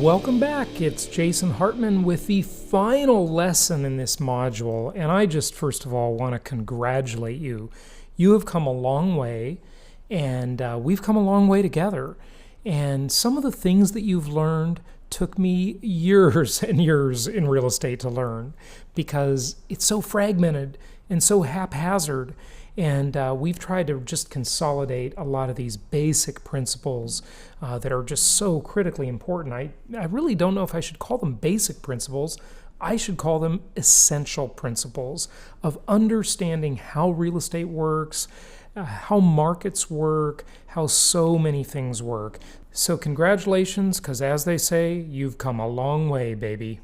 Welcome back. It's Jason Hartman with the final lesson in this module. And I just, first of all, want to congratulate you. You have come a long way, and we've come a long way together. And some of the things that you've learned took me years and years in real estate to learn because it's so fragmented and so haphazard. And we've tried to just consolidate a lot of these basic principles that are just so critically important. I really don't know if I should call them basic principles. I should call them essential principles of understanding how real estate works, how markets work, how so many things work. So congratulations, because as they say, you've come a long way, baby.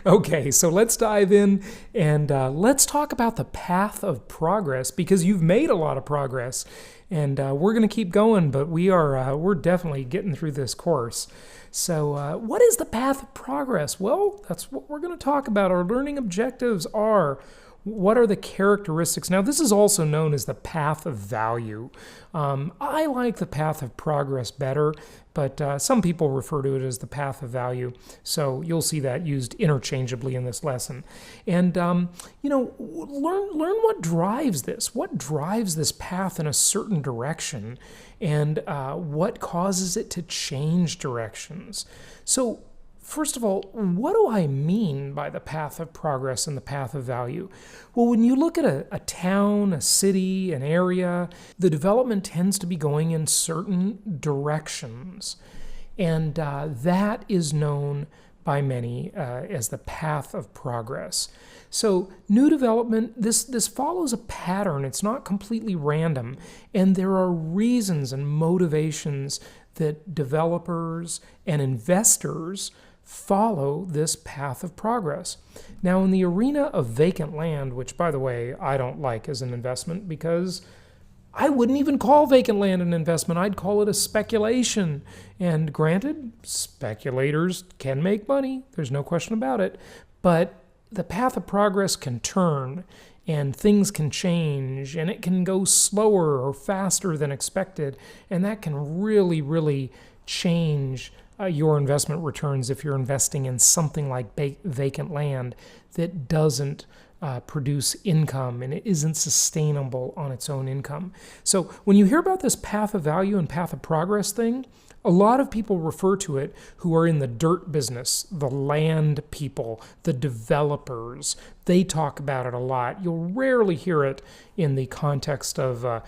Okay, so let's dive in and let's talk about the path of progress, because you've made a lot of progress, and we're going to keep going, but we're definitely getting through this course. So what is the path of progress? Well, that's what we're going to talk about. Our learning objectives are: what are the characteristics? Now, this is also known as the path of value. I like the path of progress better, but some people refer to it as the path of value. So you'll see that used interchangeably in this lesson. And, learn what drives this. What drives this path in a certain direction, and what causes it to change directions. So first of all, what do I mean by the path of progress and the path of value? Well, when you look at a town, a city, an area, the development tends to be going in certain directions. And that is known by many as the path of progress. So new development, this follows a pattern. It's not completely random. And there are reasons and motivations that developers and investors follow this path of progress. Now, in the arena of vacant land, which, by the way, I don't like as an investment, because I wouldn't even call vacant land an investment. I'd call it a speculation. And granted, speculators can make money. There's no question about it. But the path of progress can turn, and things can change, and it can go slower or faster than expected. And that can really, really change your investment returns if you're investing in something like vacant land that doesn't produce income and it isn't sustainable on its own income. So when you hear about this path of value and path of progress thing, a lot of people refer to it who are in the dirt business, the land people, the developers. They talk about it a lot. You'll rarely hear it in the context of,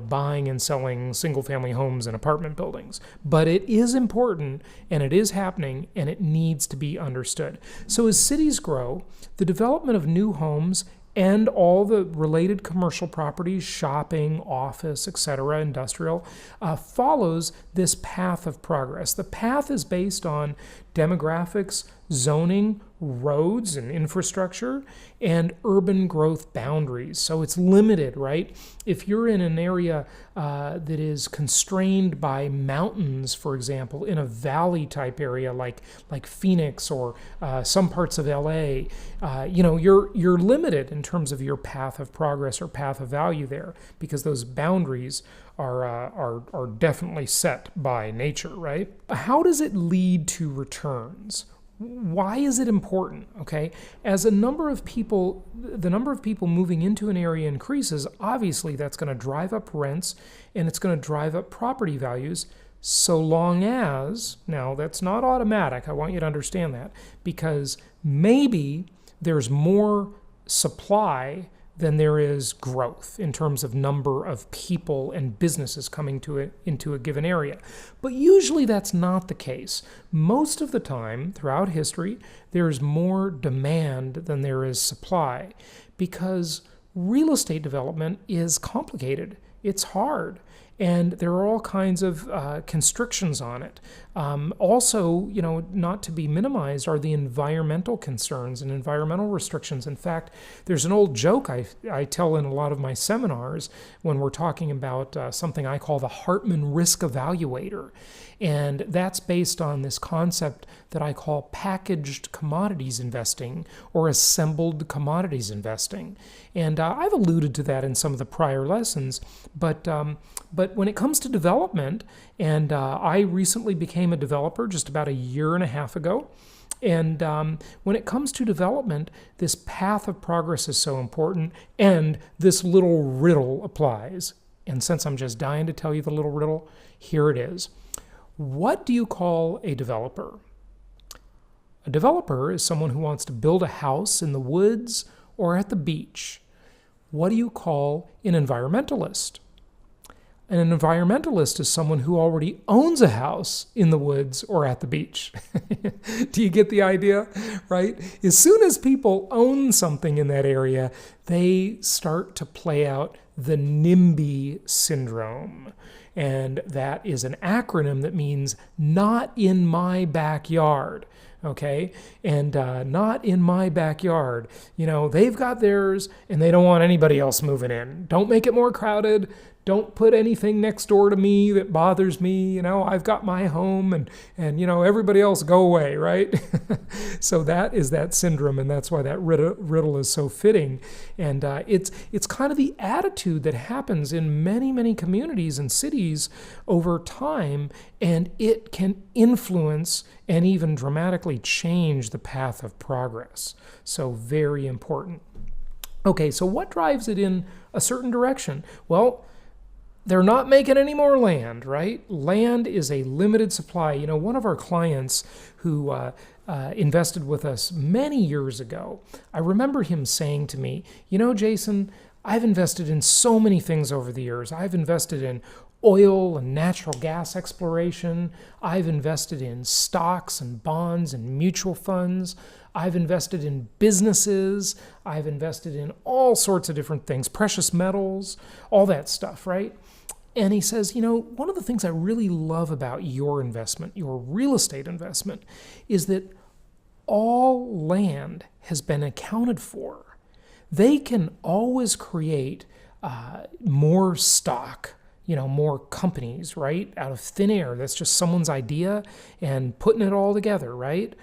buying and selling single-family homes and apartment buildings. But it is important, and it is happening, and it needs to be understood. So as cities grow, the development of new homes and all the related commercial properties, shopping, office, etc., industrial, follows this path of progress. The path is based on demographics, zoning, roads and infrastructure, and urban growth boundaries. So it's limited, right? If you're in an area that is constrained by mountains, for example, in a valley type area like Phoenix or some parts of LA, you're limited in terms of your path of progress or path of value there, because those boundaries are definitely set by nature, right? How does it lead to returns? Why is it important? Okay, as the number of people moving into an area increases, obviously that's going to drive up rents and it's going to drive up property values, so long as, now that's not automatic, I want you to understand that, because maybe there's more supply than there is growth in terms of number of people and businesses coming into a given area. But usually that's not the case. Most of the time throughout history, there is more demand than there is supply, because real estate development is complicated. It's hard. And there are all kinds of constrictions on it. Also, not to be minimized are the environmental concerns and environmental restrictions. In fact, there's an old joke I tell in a lot of my seminars when we're talking about something I call the Hartman Risk Evaluator. And that's based on this concept that I call packaged commodities investing or assembled commodities investing. And I've alluded to that in some of the prior lessons, But when it comes to development, and I recently became a developer just about a year and a half ago. And when it comes to development, this path of progress is so important, and this little riddle applies. And since I'm just dying to tell you the little riddle, here it is. What do you call a developer? A developer is someone who wants to build a house in the woods or at the beach. What do you call an environmentalist? An environmentalist is someone who already owns a house in the woods or at the beach. Do you get the idea, right? As soon as people own something in that area, they start to play out the NIMBY syndrome. And that is an acronym that means not in my backyard. Okay, and not in my backyard. You know, they've got theirs and they don't want anybody else moving in. Don't make it more crowded. Don't put anything next door to me that bothers me. You know, I've got my home and you know, everybody else go away, right? So that is that syndrome, and that's why that riddle is so fitting. And it's kind of the attitude that happens in many, many communities and cities over time, and it can influence and even dramatically change the path of progress. So very important. Okay, so what drives it in a certain direction? Well, they're not making any more land, right? Land is a limited supply. You know, one of our clients who invested with us many years ago, I remember him saying to me, you know, Jason, I've invested in so many things over the years. I've invested in oil and natural gas exploration. I've invested in stocks and bonds and mutual funds. I've invested in businesses. I've invested in all sorts of different things, precious metals, all that stuff, right? And he says, you know, one of the things I really love about your investment, your real estate investment, is that all land has been accounted for. They can always create more stock, you know, more companies, right, out of thin air. That's just someone's idea and putting it all together, right?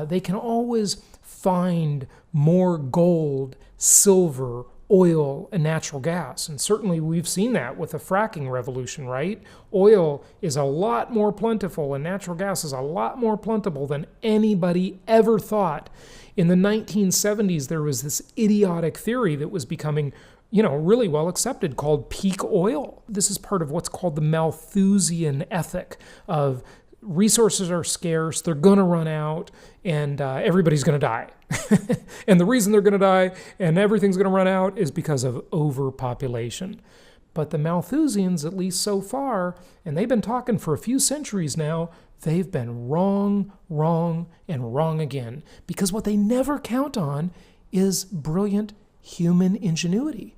They can always find more gold, silver, oil, and natural gas. And certainly we've seen that with the fracking revolution, right? Oil is a lot more plentiful and natural gas is a lot more plentiful than anybody ever thought. In the 1970s, there was this idiotic theory that was becoming, you know, really well accepted called peak oil. This is part of what's called the Malthusian ethic of resources are scarce, they're going to run out, and everybody's going to die. And the reason they're going to die and everything's going to run out is because of overpopulation. But the Malthusians, at least so far, and they've been talking for a few centuries now, they've been wrong, and wrong again. Because what they never count on is brilliant human ingenuity.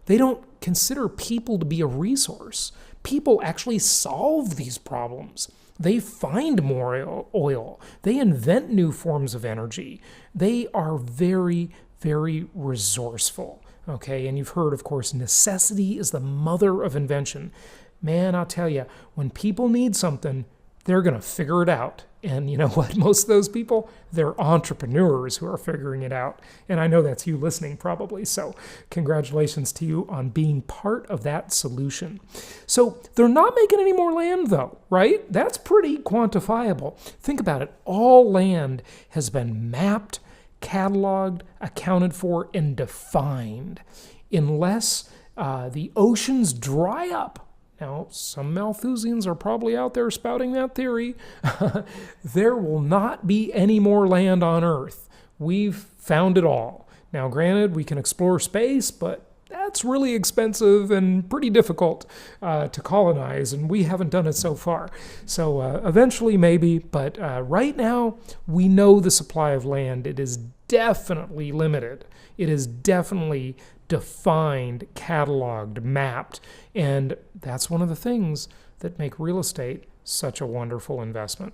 They don't consider people to be a resource. People actually solve these problems. They find more oil. They invent new forms of energy. They are very, very resourceful. Okay, and you've heard, of course, necessity is the mother of invention. Man, I'll tell you, when people need something, they're going to figure it out. And you know what? Most of those people, they're entrepreneurs who are figuring it out. And I know that's you listening probably. So congratulations to you on being part of that solution. So they're not making any more land though, right? That's pretty quantifiable. Think about it. All land has been mapped, cataloged, accounted for, and defined. Unless the oceans dry up. Now, some Malthusians are probably out there spouting that theory. There will not be any more land on Earth. We've found it all. Now, granted, we can explore space, but that's really expensive and pretty difficult to colonize, and we haven't done it so far. So eventually, maybe, but right now, we know the supply of land. It is definitely limited. It is definitely defined, cataloged, mapped, and that's one of the things that make real estate such a wonderful investment.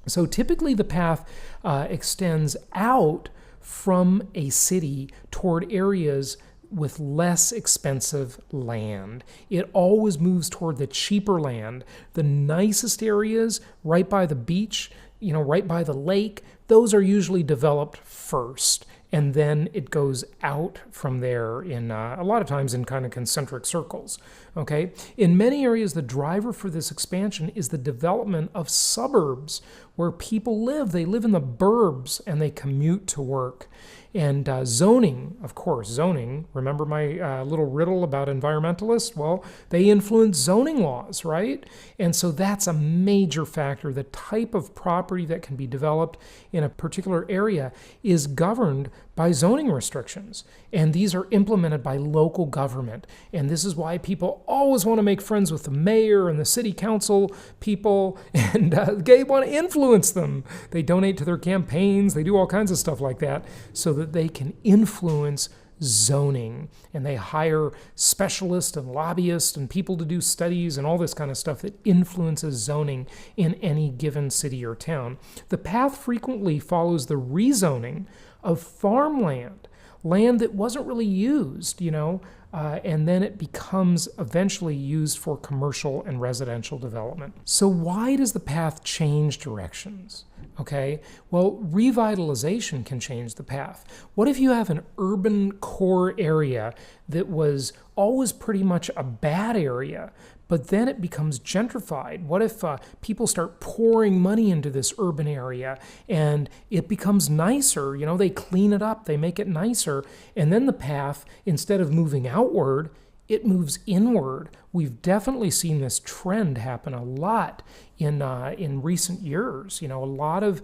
So typically the path extends out from a city toward areas with less expensive land. It always moves toward the cheaper land. The nicest areas right by the beach, right by the lake, those are usually developed first. and then it goes out from there in a lot of times in kind of concentric circles. Okay, in many areas, the driver for this expansion is the development of suburbs where people live. They live in the burbs and they commute to work. And zoning, of course, zoning, remember my little riddle about environmentalists? Well, they influence zoning laws, right? And so that's a major factor. The type of property that can be developed in a particular area is governed by zoning restrictions. And these are implemented by local government. And this is why people always want to make friends with the mayor and the city council people, and they want to influence them. They donate to their campaigns. They do all kinds of stuff like that so that they can influence zoning. And they hire specialists and lobbyists and people to do studies and all this kind of stuff that influences zoning in any given city or town. The path frequently follows the rezoning of farmland, land that wasn't really used, and then it becomes eventually used for commercial and residential development. So why does the path change directions? Okay, well, revitalization can change the path. What if you have an urban core area that was always pretty much a bad area, but then it becomes gentrified? What if people start pouring money into this urban area and it becomes nicer? They clean it up, they make it nicer, and then the path, instead of moving outward, it moves inward. We've definitely seen this trend happen a lot in recent years. A lot of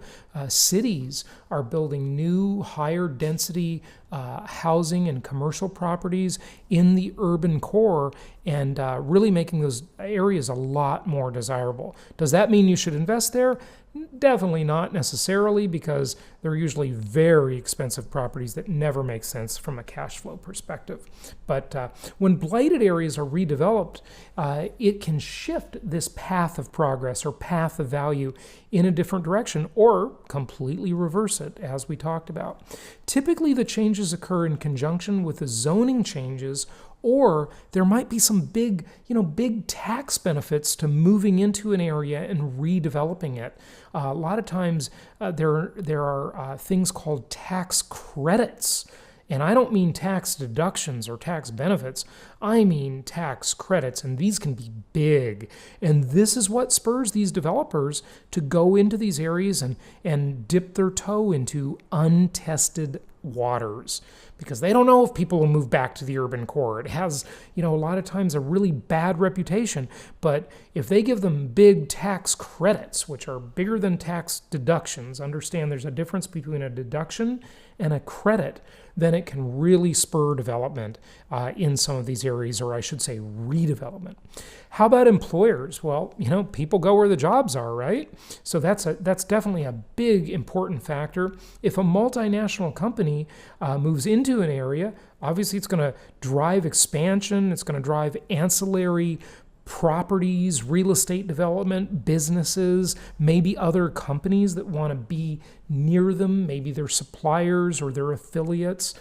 cities are building new, higher density housing and commercial properties in the urban core and really making those areas a lot more desirable. Does that mean you should invest there? Definitely not necessarily, because they're usually very expensive properties that never make sense from a cash flow perspective. But when blighted areas are redeveloped, it can shift this path of progress or path of value in a different direction, or completely reverse it, as we talked about. Typically, the changes occur in conjunction with the zoning changes, or there might be some big tax benefits to moving into an area and redeveloping it. A lot of times there are things called tax credits. And I don't mean tax deductions or tax benefits. I mean tax credits, and these can be big. And this is what spurs these developers to go into these areas and dip their toe into untested waters, because they don't know if people will move back to the urban core. It has, a lot of times a really bad reputation, but if they give them big tax credits, which are bigger than tax deductions, understand there's a difference between a deduction and a credit, then it can really spur development in some of these areas, or I should say redevelopment. How about employers? Well, people go where the jobs are, right? So that's definitely a big important factor. If a multinational company moves into an area, obviously it's going to drive expansion, it's going to drive ancillary properties, real estate development, businesses, maybe other companies that want to be near them, maybe their suppliers or their affiliates.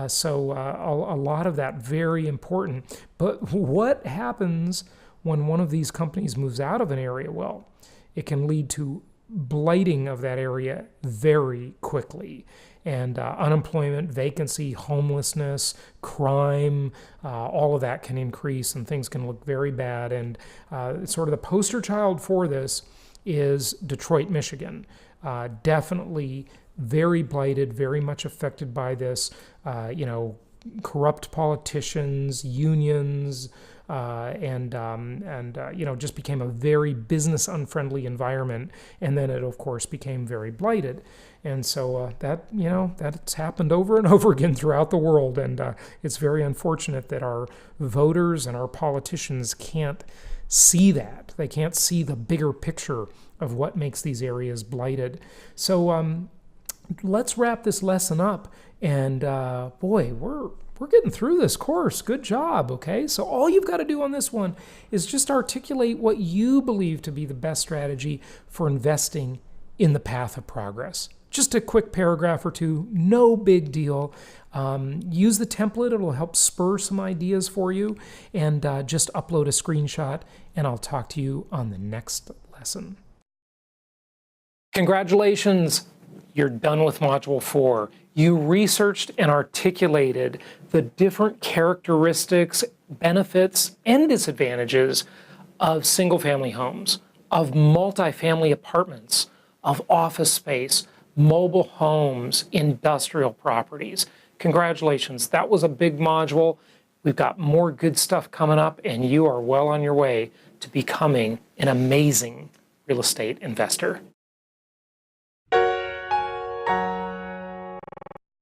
So a lot of that very important. But what happens when one of these companies moves out of an area? Well, it can lead to blighting of that area very quickly. And unemployment, vacancy, homelessness, crime, all of that can increase and things can look very bad. And sort of the poster child for this is Detroit, Michigan. Definitely very blighted, very much affected by this, corrupt politicians, unions, just became a very business unfriendly environment. And then it, of course, became very blighted. And so that's happened over and over again throughout the world. And it's very unfortunate that our voters and our politicians can't see that. They can't see the bigger picture of what makes these areas blighted. So let's wrap this lesson up. And we're getting through this course. Good job, okay? So all you've got to do on this one is just articulate what you believe to be the best strategy for investing in the path of progress. Just a quick paragraph or two, no big deal. Use the template, it'll help spur some ideas for you, and just upload a screenshot, and I'll talk to you on the next lesson. Congratulations! You're done with Module 4. You researched and articulated the different characteristics, benefits, and disadvantages of single-family homes, of multifamily apartments, of office space, mobile homes, industrial properties. Congratulations, that was a big module. We've got more good stuff coming up, and you are well on your way to becoming an amazing real estate investor.